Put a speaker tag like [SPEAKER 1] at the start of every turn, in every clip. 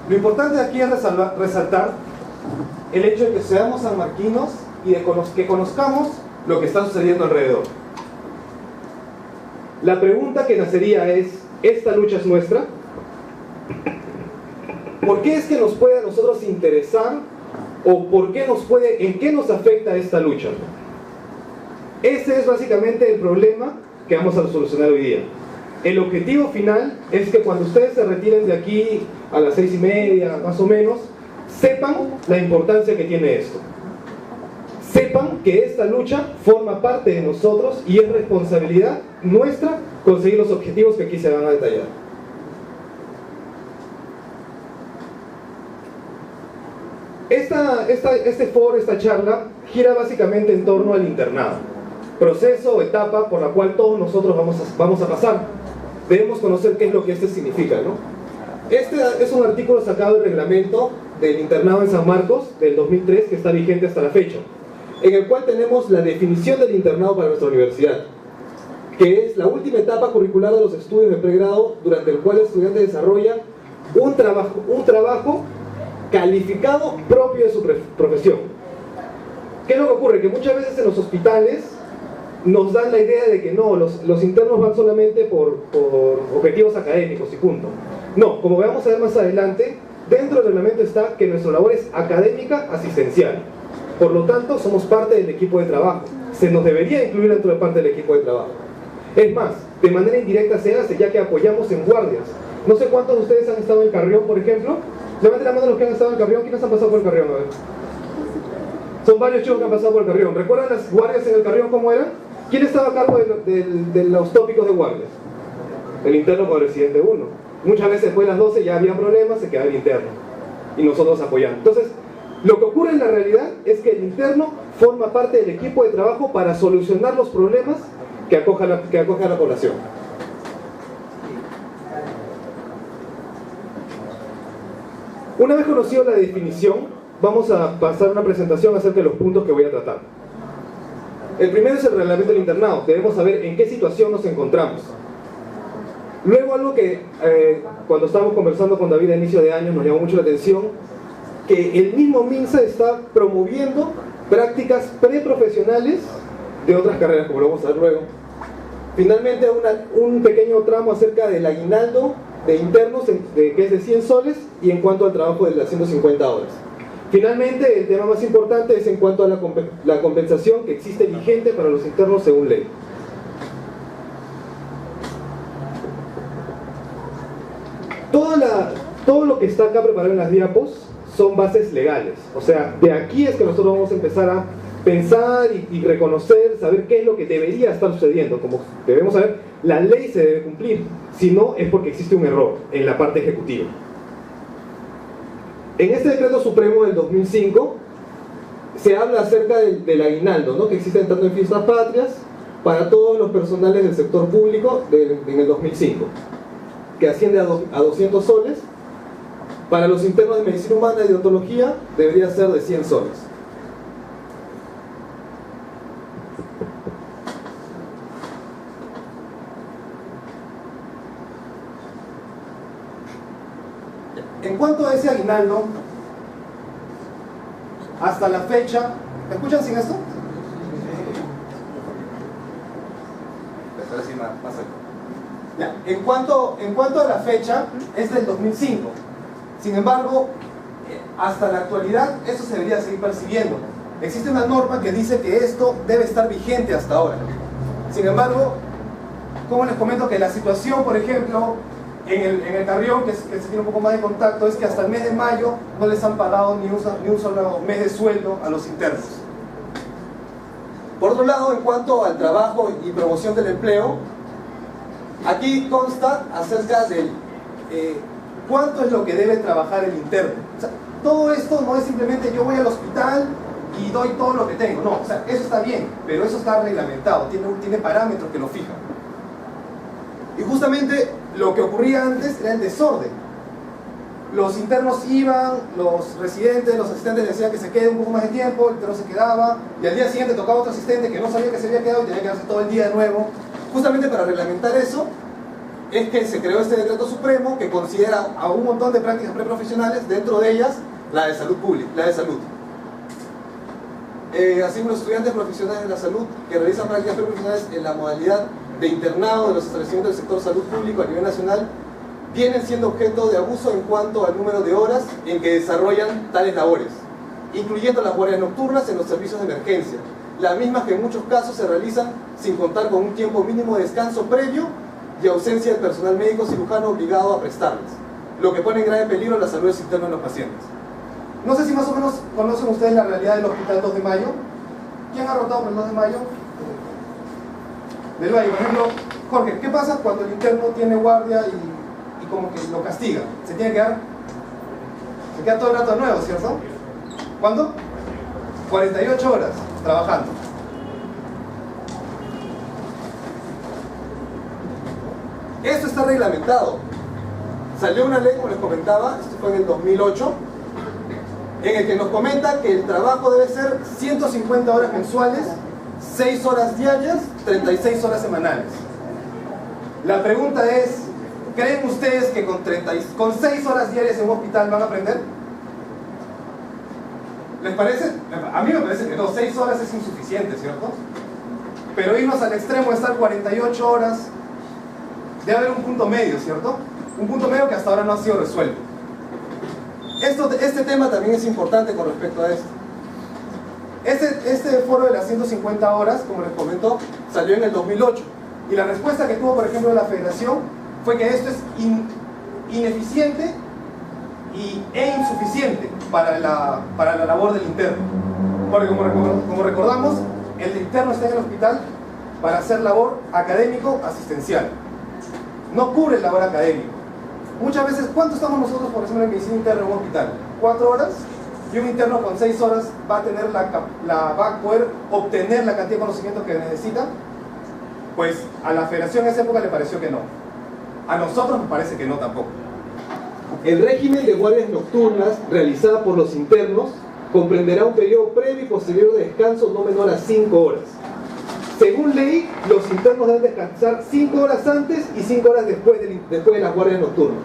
[SPEAKER 1] Lo importante aquí es resaltar el hecho de que seamos sanmarquinos y de que conozcamos lo que está sucediendo alrededor. La pregunta que nacería es, ¿esta lucha es nuestra? ¿Por qué es que nos puede a nosotros interesar o en qué nos afecta esta lucha? Ese es básicamente el problema que vamos a solucionar hoy día. El objetivo final es que cuando ustedes se retiren de aquí a las 6:30, más o menos, sepan la importancia que tiene esto. Sepan que esta lucha forma parte de nosotros y es responsabilidad nuestra conseguir los objetivos que aquí se van a detallar. Este foro, esta charla, gira básicamente en torno al internado. Proceso o etapa por la cual todos nosotros vamos a pasar. Debemos conocer qué es lo que este significa, ¿no? Este es un artículo sacado del reglamento del internado en San Marcos del 2003 que está vigente hasta la fecha, en el cual tenemos la definición del internado para nuestra universidad, que es la última etapa curricular de los estudios de pregrado durante el cual el estudiante desarrolla un trabajo calificado propio de su profesión. ¿Qué es lo que ocurre? Que muchas veces en los hospitales nos dan la idea de que no, los internos van solamente por objetivos académicos y punto. No, como vamos a ver más adelante, dentro del reglamento está que nuestra labor es académica asistencial. Por lo tanto, somos parte del equipo de trabajo. Se nos debería incluir dentro de parte del equipo de trabajo. Es más, de manera indirecta se hace, ya que apoyamos en guardias. No sé cuántos de ustedes han estado en Carrión, por ejemplo. Levanten la mano los que han estado en Carrión. ¿Quiénes han pasado por el Carrión? A ver. Son varios chicos que han pasado por el Carrión. ¿Recuerdan las guardias en el Carrión cómo eran? ¿Quién estaba a cargo de los tópicos de guardias? El interno con el residente 1. Muchas veces después de las 12 ya había problemas, se quedaba el interno. Y nosotros apoyando. Entonces, lo que ocurre en la realidad es que el interno forma parte del equipo de trabajo para solucionar los problemas que acoge a la población. Una vez conocido la definición, vamos a pasar a una presentación acerca de los puntos que voy a tratar. El primero es el reglamento del internado. Debemos saber en qué situación nos encontramos. Luego, algo que cuando estábamos conversando con David a inicio de año nos llamó mucho la atención, que el mismo MINSA está promoviendo prácticas preprofesionales de otras carreras, como lo vamos a ver luego. Finalmente, un pequeño tramo acerca del aguinaldo de internos, que es de 100 soles, y en cuanto al trabajo de las 150 horas. Finalmente, el tema más importante es en cuanto a la compensación que existe vigente para los internos según ley. Todo lo que está acá preparado en las diapos son bases legales. O sea, de aquí es que nosotros vamos a empezar a pensar y reconocer, saber qué es lo que debería estar sucediendo. Como debemos saber, la ley se debe cumplir. Si no, es porque existe un error en la parte ejecutiva. En este decreto supremo del 2005 se habla acerca del aguinaldo, ¿no?, que existe tanto en fiestas patrias para todos los personales del sector público en el 2005, que asciende a 200 soles. Para los internos de medicina humana y de odontología debería ser de 100 soles. En cuanto a ese aguinaldo, hasta la fecha, ¿me escuchan sin esto? Ya. En cuanto a la fecha, es del 2005. Sin embargo, hasta la actualidad, esto se debería seguir percibiendo. Existe una norma que dice que esto debe estar vigente hasta ahora. Sin embargo, como les comento que la situación, por ejemplo, en el Carrión, que se tiene un poco más de contacto, es que hasta el mes de mayo no les han pagado ni un solo mes de sueldo a los internos. Por otro lado, en cuanto al trabajo y promoción del empleo, aquí consta acerca del cuánto es lo que debe trabajar el interno. O sea, todo esto no es simplemente yo voy al hospital y doy todo lo que tengo. No, o sea, eso está bien, pero eso está reglamentado, tiene parámetros que lo fijan. Y justamente lo que ocurría antes era el desorden. Los internos iban, los residentes, los asistentes le decían que se quede un poco más de tiempo, el interno se quedaba, y al día siguiente tocaba otro asistente que no sabía que se había quedado y tenía que quedarse todo el día de nuevo. Justamente para reglamentar eso,
[SPEAKER 2] es que se creó este decreto supremo que considera a un montón de prácticas preprofesionales, dentro de ellas la de salud pública, la de salud. Así como los estudiantes profesionales de la salud que realizan prácticas preprofesionales en la modalidad de internado de los establecimientos del sector salud público a nivel nacional vienen siendo objeto de abuso en cuanto al número de horas en que desarrollan tales labores, incluyendo las guardias nocturnas en los servicios de emergencia, las mismas que en muchos casos se realizan sin contar con un tiempo mínimo de descanso previo y ausencia del personal médico cirujano obligado a prestarlas, lo que pone en grave peligro la salud interna de los pacientes. No sé si más o menos conocen ustedes la realidad del Hospital 2 de Mayo. ¿Quién ha rotado por el 2 de Mayo? Del Valle, por ejemplo, Jorge, ¿qué pasa cuando el interno tiene guardia y como que lo castiga? Se queda todo el rato de nuevo, ¿cierto? ¿Cuándo? 48 horas trabajando. Esto está reglamentado. Salió una ley, como les comentaba, esto fue en el 2008, en el que nos comenta que el trabajo debe ser 150 horas mensuales, 6 horas diarias, 36 horas semanales. La pregunta es, ¿creen ustedes que con 6 horas diarias en un hospital van a aprender? ¿Les parece? A mí me parece que no, 6 horas es insuficiente, ¿cierto? Pero irnos al extremo de estar 48 horas, debe haber un punto medio, ¿cierto? Un punto medio que hasta ahora no ha sido resuelto. Este tema también es importante con respecto a esto. Este foro de las 150 horas, como les comento, salió en el 2008. Y la respuesta que tuvo, por ejemplo, la Federación fue que esto es ineficiente e insuficiente para la labor del interno. Porque como recordamos, el interno está en el hospital para hacer labor académico-asistencial. No cubre el labor académico. Muchas veces, ¿cuánto estamos nosotros, por ejemplo, en medicina interna en un hospital? 4 horas, y un interno con 6 horas va a poder obtener la cantidad de conocimiento que necesita. Pues a la Federación en esa época le pareció que no. A nosotros nos parece que no tampoco.
[SPEAKER 1] El régimen de guardias nocturnas realizada por los internos comprenderá un periodo previo y posterior de descanso no menor a 5 horas. Según ley, los internos deben descansar 5 horas antes y 5 horas después de las guardias nocturnas.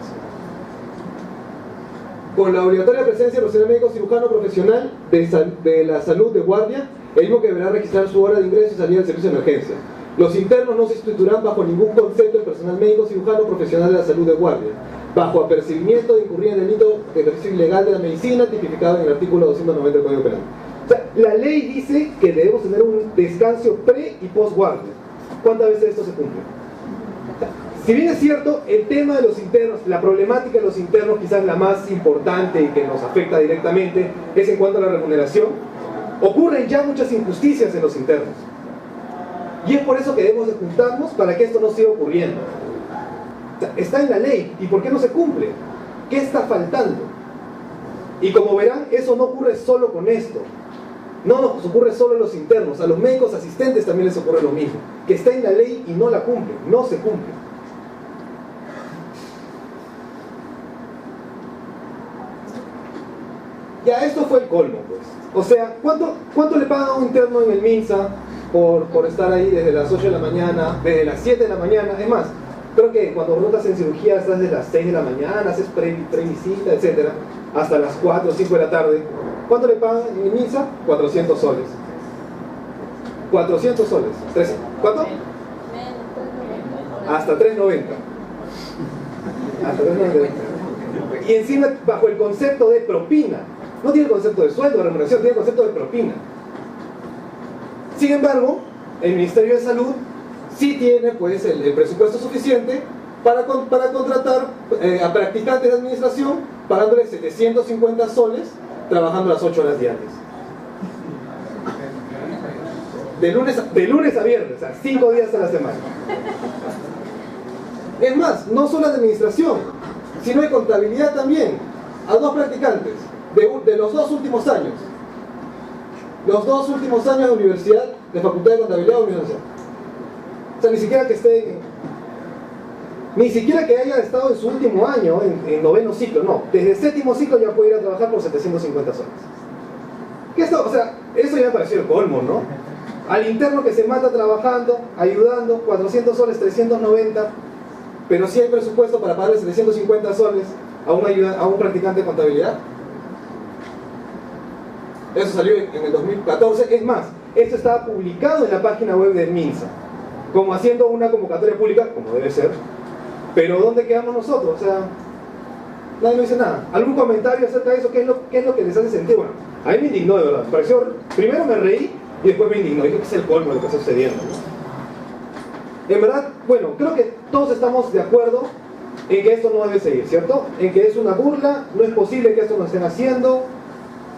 [SPEAKER 1] Con la obligatoria presencia del personal médico cirujano profesional de la salud de guardia, el mismo que deberá registrar su hora de ingreso y salida del servicio de emergencia. Los internos no se sustituirán bajo ningún concepto del personal médico cirujano profesional de la salud de guardia, bajo apercibimiento de incurrir en delito de ejercicio ilegal de la medicina tipificado en el artículo 290 del Código Penal. O sea, la ley dice que debemos tener un descanso pre y post guardia. ¿Cuántas veces esto se cumple? O sea, si bien es cierto, el tema de los internos, la problemática de los internos, quizás la más importante y que nos afecta directamente, es en cuanto a la remuneración. Ocurren ya muchas injusticias en los internos. Y es por eso que debemos de juntarnos para que esto no siga ocurriendo. O sea, está en la ley. ¿Y por qué no se cumple? ¿Qué está faltando? Y como verán, eso no ocurre solo con esto. No nos ocurre solo a los internos. A los médicos asistentes también les ocurre lo mismo. Que está en la ley y no la cumplen. No se cumple. Ya, esto fue el colmo, pues. O sea, ¿cuánto le pagan a un interno en el MINSA por estar ahí desde las 8 de la mañana, desde las 7 de la mañana? Es más, creo que cuando rotas en cirugía estás desde las 6 de la mañana, haces previsita, etc., hasta las 4 o 5 de la tarde. ¿Cuánto le pagan en el MINSA? 400 soles. 400 soles. ¿Cuánto? Hasta 3.90. Hasta 3.90. Y encima bajo el concepto de propina. No tiene el concepto de sueldo, de remuneración, tiene el concepto de propina. Sin embargo, el Ministerio de Salud sí tiene pues el presupuesto suficiente para contratar a practicantes de administración, pagándoles 750 soles, trabajando las 8 horas diarias. De lunes a viernes, o sea, 5 días a la semana. Es más, no solo de administración, sino de contabilidad también, a 2 practicantes, de los 2 últimos años. Los 2 últimos años de universidad, de facultad de contabilidad o universidad. O sea, ni siquiera que esté, ni siquiera que haya estado en su último año, en 9º ciclo, no. Desde el 7º ciclo ya puede ir a trabajar por 750 soles. ¿Qué esto? O sea, eso ya me pareció el colmo, ¿no? Al interno que se mata trabajando, ayudando, 400 soles, 390. pero sí hay presupuesto para pagarle 750 soles a un practicante de contabilidad. Eso salió en el 2014. Es más, esto estaba publicado en la página web del MINSA, como haciendo una convocatoria pública, como debe ser. Pero ¿dónde quedamos nosotros? O sea, nadie me dice nada. ¿Algún comentario acerca de eso? ¿Qué es lo que les hace sentir? Bueno, a mí me indignó, de verdad. Primero me reí y después me indignó. Dije que es el colmo de lo que está sucediendo, ¿no? En verdad, bueno, creo que todos estamos de acuerdo en que esto no debe seguir, ¿cierto? En que es una burla, no es posible que esto nos estén haciendo.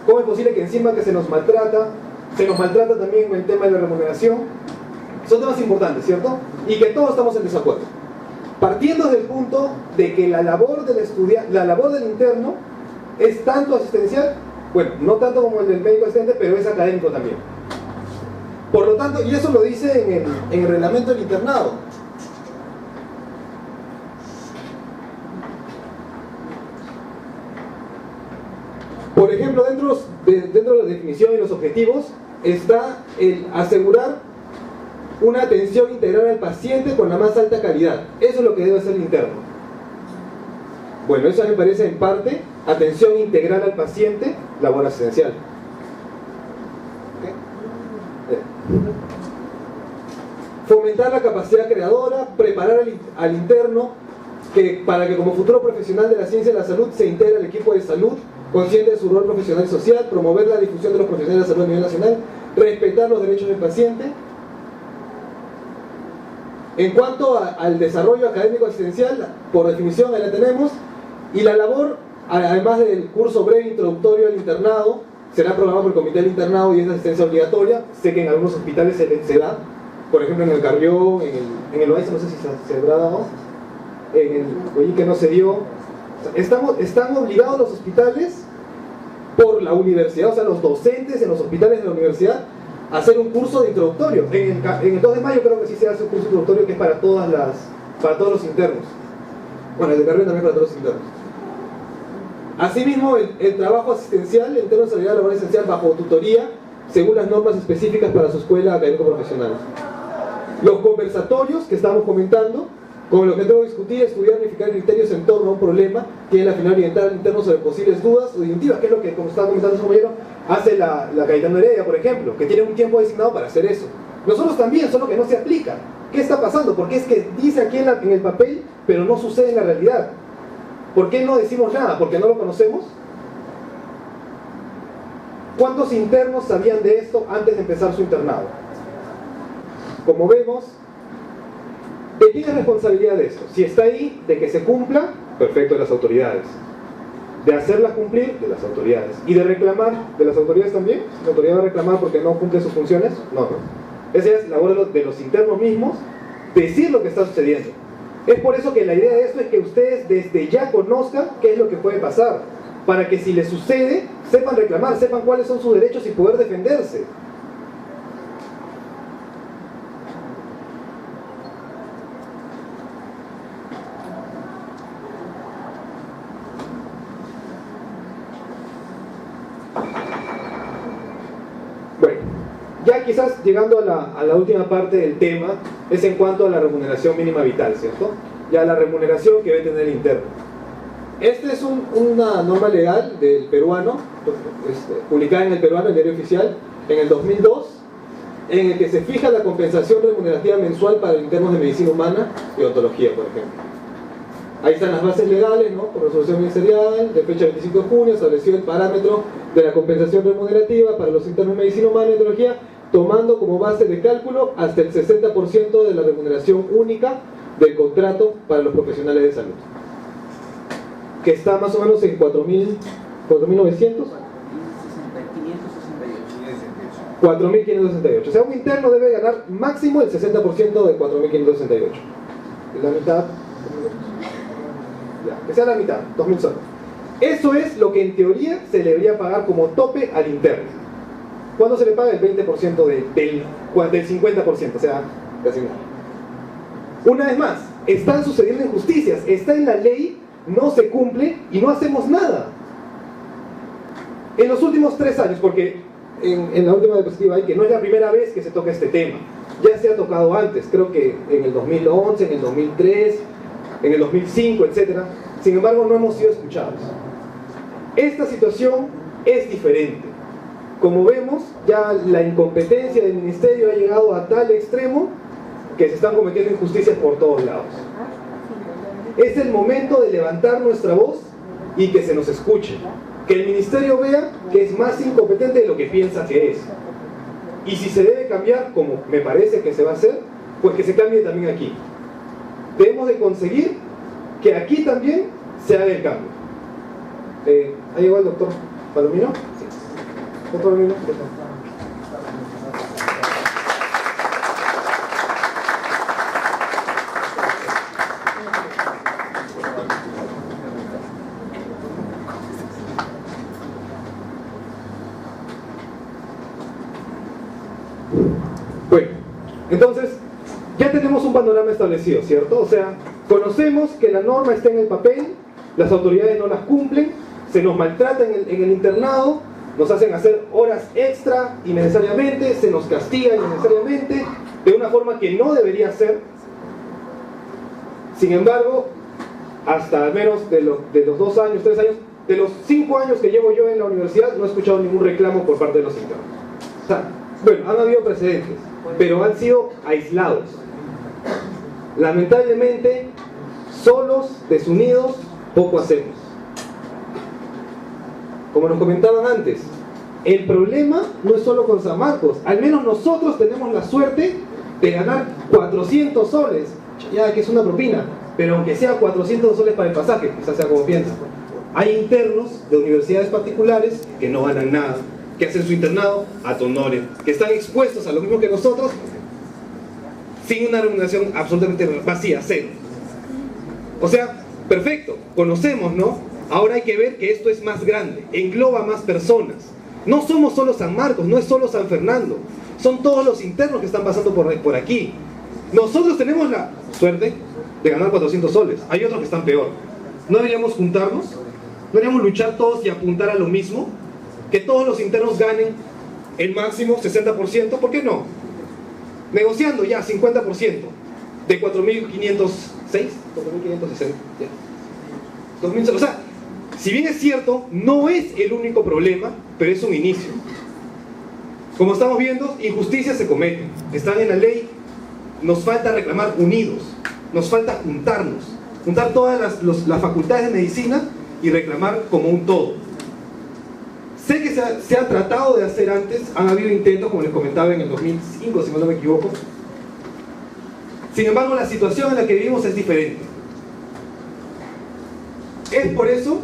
[SPEAKER 1] ¿Cómo es posible que encima que se nos maltrata también en el tema de la remuneración? Son temas importantes, ¿cierto? Y que todos estamos en desacuerdo. Partiendo del punto de que la labor del estudiante, la labor del interno es tanto asistencial, bueno, no tanto como el del médico asistente, pero es académico también. Por lo tanto, y eso lo dice en el reglamento del internado. Por ejemplo, dentro de la definición y los objetivos está el asegurar una atención integral al paciente con la más alta calidad. Eso es lo que debe hacer el interno. Bueno, eso me parece en parte atención integral al paciente, labor asistencial. Fomentar la capacidad creadora, preparar al interno para que como futuro profesional de la ciencia de la salud se integre al equipo de salud, consciente de su rol profesional y social, promover la difusión de los profesionales de la salud a nivel nacional, respetar los derechos del paciente. En cuanto al desarrollo académico asistencial, por definición ahí la tenemos, y la labor, además del curso breve introductorio al internado, será programado por el comité del internado y es de asistencia obligatoria. Sé que en algunos hospitales se da, por ejemplo en el Carrió, en el Oasis, no sé si se habrá dado, en el Oyique no se dio. Están obligados los hospitales por la universidad, o sea los docentes en los hospitales de la universidad, a hacer un curso de introductorio. En el 2 de mayo creo que sí se hace un curso introductorio que es para todos los internos. Bueno, el de Carrió también para todos los internos. Asimismo, el trabajo asistencial, el interno desarrollará la labor esencial bajo tutoría, según las normas específicas para su escuela académico-profesional. Los conversatorios que estábamos comentando, con el objetivo de discutir, estudiar y unificar criterios en torno a un problema, tienen la finalidad de orientar al interno sobre posibles dudas o disyuntivas, que es lo que, como estaba comentando su compañero, hace la Cayetano Heredia, por ejemplo, que tiene un tiempo designado para hacer eso. Nosotros también, solo que no se aplica. ¿Qué está pasando? Porque es que dice aquí en el papel, pero no sucede en la realidad. ¿Por qué no decimos nada? ¿Porque no lo conocemos? ¿Cuántos internos sabían de esto antes de empezar su internado? Como vemos, ¿de quién es responsabilidad de esto? Si está ahí, de que se cumpla, perfecto, de las autoridades. De hacerlas cumplir, de las autoridades. Y de reclamar, de las autoridades también. ¿La autoridad va a reclamar porque no cumple sus funciones? No. Esa es la labor de los internos mismos, decir lo que está sucediendo. Es por eso que la idea de esto es que ustedes desde ya conozcan qué es lo que puede pasar, para que si les sucede, sepan reclamar, sepan cuáles son sus derechos y poder defenderse. Bueno, ya quizás llegando a la última parte del tema, es en cuanto a la remuneración mínima vital, ¿cierto? Ya la remuneración que debe tener el interno. Esta es una norma legal del peruano, publicada en el peruano, el diario oficial, en el 2002, en el que se fija la compensación remunerativa mensual para internos de medicina humana y odontología, por ejemplo. Ahí están las bases legales, ¿no? Por resolución ministerial, de fecha 25 de junio, estableció el parámetro de la compensación remunerativa para los internos de medicina humana y odontología, tomando como base de cálculo hasta el 60% de la remuneración única del contrato para los profesionales de salud, que está más o menos en 4.900, 4.568. O sea, un interno debe ganar máximo el 60% de 4.568. La mitad, ya, que sea la mitad, 2.000 soles. Eso es lo que en teoría se le debería pagar como tope al interno. ¿Cuándo se le paga? El 20% del 50%, o sea, casi nada. Una vez más, están sucediendo injusticias, está en la ley, no se cumple y no hacemos nada. En los últimos 3 años, porque en la última diapositiva hay que no es la primera vez que se toca este tema, ya se ha tocado antes, creo que en el 2011, en el 2003, en el 2005, etc. Sin embargo, no hemos sido escuchados. Esta situación es diferente. Como vemos, ya la incompetencia del ministerio ha llegado a tal extremo que se están cometiendo injusticias por todos lados. Es el momento de levantar nuestra voz y que se nos escuche. Que el ministerio vea que es más incompetente de lo que piensa que es. Y si se debe cambiar, como me parece que se va a hacer, pues que se cambie también aquí. Debemos de conseguir que aquí también se haga el cambio. ¿Ha llegado el doctor Palomino? Sí. Doctor Palomino, por favor. Bueno, entonces ya tenemos un panorama establecido, ¿cierto? O sea, conocemos que la norma está en el papel, las autoridades no las cumplen, se nos maltrata en el internado, nos hacen hacer horas extra innecesariamente, se nos castiga innecesariamente, de una forma que no debería ser. Sin embargo, hasta al menos de los 2 años, 3 años, de los 5 años que llevo yo en la universidad, no he escuchado ningún reclamo por parte de los internos. O sea, bueno, han habido precedentes, pero han sido aislados. Lamentablemente, solos, desunidos, poco hacemos. Como nos comentaban antes, el problema no es solo con San Marcos. Al menos nosotros tenemos la suerte de ganar 400 soles, ya que es una propina, pero aunque sea 400 soles para el pasaje, quizás sea como piensan. Hay internos de universidades particulares que no ganan nada, que hacen su internado ad honorem, que están expuestos a lo mismo que nosotros, sin una remuneración absolutamente vacía, cero. O sea, perfecto, conocemos, ¿no? Ahora hay que ver que esto es más grande, engloba más personas. No somos solo San Marcos, no es solo San Fernando, son todos los internos que están pasando por aquí. Nosotros tenemos la suerte de ganar 400 soles, hay otros que están peor. ¿No deberíamos juntarnos? ¿No deberíamos luchar todos y apuntar a lo mismo? Que todos los internos ganen el máximo 60%, ¿por qué no? Negociando ya 50% de 4.506, 4.560, ya. 2000, o sea, si bien es cierto, no es el único problema, pero es un inicio. Como estamos viendo, injusticias se cometen, están en la ley, nos falta reclamar unidos, nos falta juntarnos, juntar todas las facultades de medicina y reclamar como un todo. Sé que se ha tratado de hacer antes, han habido intentos, como les comentaba, en el 2005, si no me equivoco. Sin embargo, la situación en la que vivimos es diferente. Es por eso,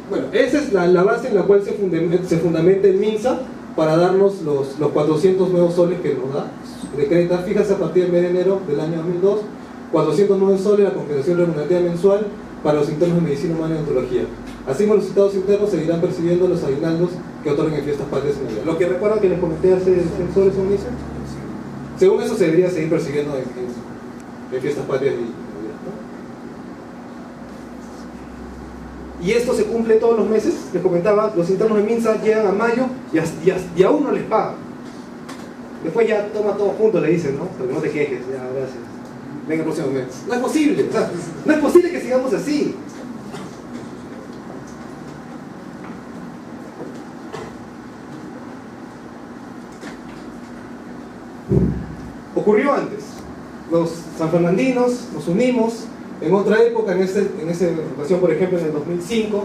[SPEAKER 1] bueno, esa es la base en la cual se fundamenta el MINSA para darnos los 400 nuevos soles que nos da. Decreta, fíjate, a partir del mes de enero del año 2002, 409 soles la compensación remunerativa mensual para los internos de medicina humana y odontología. Así como los citados internos seguirán percibiendo los aguinaldos que otorgan en fiestas patrias y navidad. Lo que recuerdan que les comenté hace soles un inicio. Según eso se debería seguir percibiendo en fiestas patrias y navidad, ¿no? Y esto se cumple todos los meses. Les comentaba, los internos de MINSA llegan a mayo y aún no les pagan. Después ya toma todo junto, le dicen, ¿no? Pero no te quejes, ya, gracias. Venga el próximo mes. No es posible, o sea, no es posible que sigamos así. Ocurrió antes. Los sanfernandinos nos unimos en otra época, en esa ocasión, por ejemplo, en el 2005,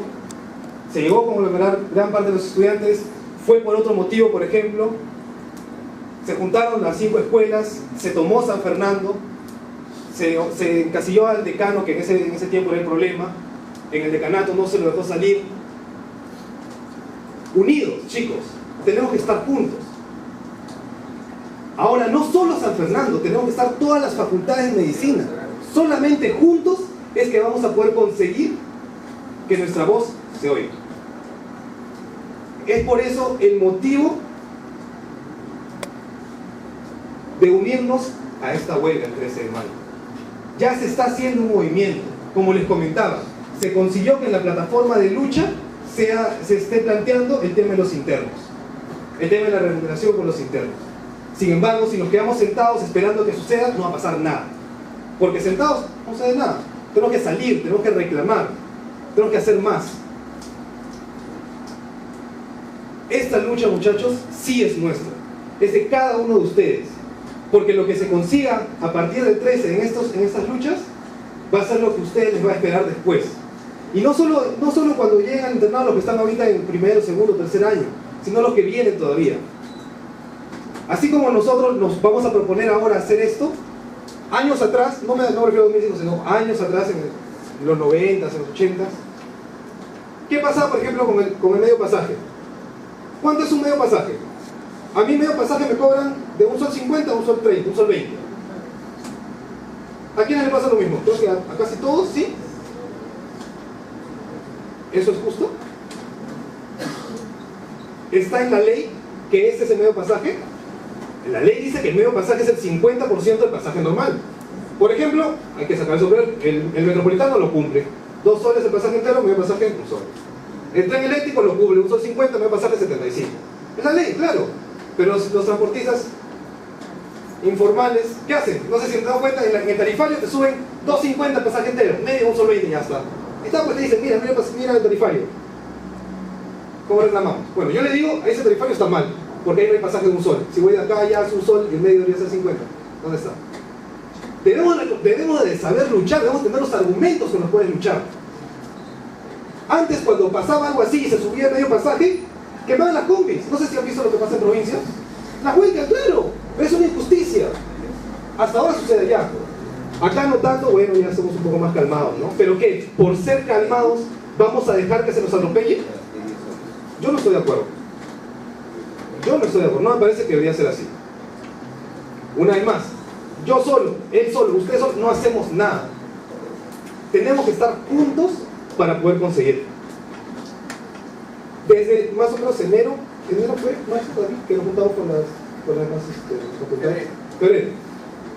[SPEAKER 1] se llegó a conglomerar gran parte de los estudiantes, fue por otro motivo, por ejemplo, se juntaron las 5 escuelas, se tomó San Fernando, se encasilló al decano, que en ese tiempo era el problema, en el decanato no se lo dejó salir. Unidos, chicos, tenemos que estar juntos. Ahora, no solo San Fernando, tenemos que estar todas las facultades de medicina. Solamente juntos es que vamos a poder conseguir que nuestra voz se oiga. Es por eso el motivo de unirnos a esta huelga el 13 de mayo. Ya se está haciendo un movimiento, como les comentaba, se consiguió que en la plataforma de lucha se esté planteando el tema de los internos, el tema de la remuneración con los internos. Sin embargo, si nos quedamos sentados esperando que suceda, no va a pasar nada. Porque sentados no se hace nada. Tenemos que salir, tenemos que reclamar, tenemos que hacer más. Esta lucha, muchachos, sí es nuestra. Es de cada uno de ustedes. Porque lo que se consiga a partir del 13 en estas luchas va a ser lo que a ustedes les va a esperar después. Y no solo cuando lleguen al internado los que están ahorita en primero, segundo, tercer año, sino los que vienen todavía. Así como nosotros nos vamos a proponer ahora hacer esto, años atrás, no me refiero a 2005, sino años atrás, en los 90s, en los 80s, ¿qué pasaba, por ejemplo, con el medio pasaje? ¿Cuánto es un medio pasaje? A mí medio pasaje me cobran de un sol 50 a un sol 30, un sol 20. ¿A quiénes le pasa lo mismo? Creo que a casi todos, ¿sí? ¿Eso es justo? ¿Está en la ley que este es el medio pasaje? La ley dice que el medio pasaje es el 50% del pasaje normal. Por ejemplo, hay que sacar el sombrero, el metropolitano lo cumple. 2 soles el pasaje entero, medio pasaje 1 sol. El tren eléctrico lo cubre, 1 sol 50, medio pasaje 75. Es la ley, claro. Pero los transportistas informales, ¿qué hacen? No sé si te das cuenta, en el tarifario te suben 2.50 el pasaje entero, medio 1 sol 20 y ya está. Está, pues te dicen, mira el tarifario. ¿Cómo reclamamos? Bueno, yo le digo, ese tarifario está mal, porque ahí no hay pasaje de 1 sol. Si voy de acá ya es 1 sol y el medio debería ser 50. ¿Dónde está? Debemos de saber luchar, debemos tener los argumentos con los cuales luchar. Antes, cuando pasaba algo así y se subía el medio pasaje, quemaban las combis. No sé si han visto lo que pasa en provincias. Las huelgas, claro, pero es una injusticia. Hasta ahora sucede allá. Acá no tanto, bueno, ya somos un poco más calmados, ¿no? Pero ¿qué? Por ser calmados, ¿vamos a dejar que se nos atropelle? Yo no estoy de acuerdo. Yo no estoy de acuerdo, no me parece que debería ser así. Una vez más, yo solo, él solo, ustedes solo, no hacemos nada. Tenemos que estar juntos para poder conseguir. Desde más o menos enero fue, maestro David, que nos juntamos con las demás facultades. Febrero.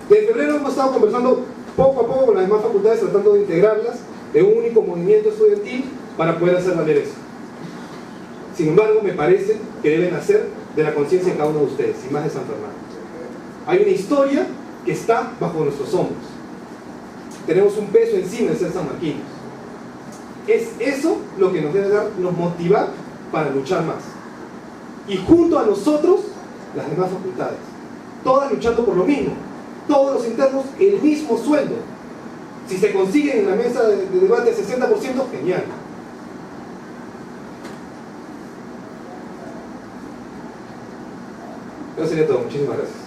[SPEAKER 1] Desde febrero hemos estado conversando poco a poco con las demás facultades, tratando de integrarlas de un único movimiento estudiantil para poder hacer valer eso. Sin embargo, me parece que deben hacer de la conciencia de cada uno de ustedes, y más de San Fernando. Hay una historia que está bajo nuestros hombros. Tenemos un peso encima de ser sanmarquinos. Es eso lo que nos debe nos motivar para luchar más. Y junto a nosotros, las demás facultades. Todas luchando por lo mismo. Todos los internos, el mismo sueldo. Si se consiguen en la mesa de debate el 60%, genial. Eso sería todo. Muchísimas gracias.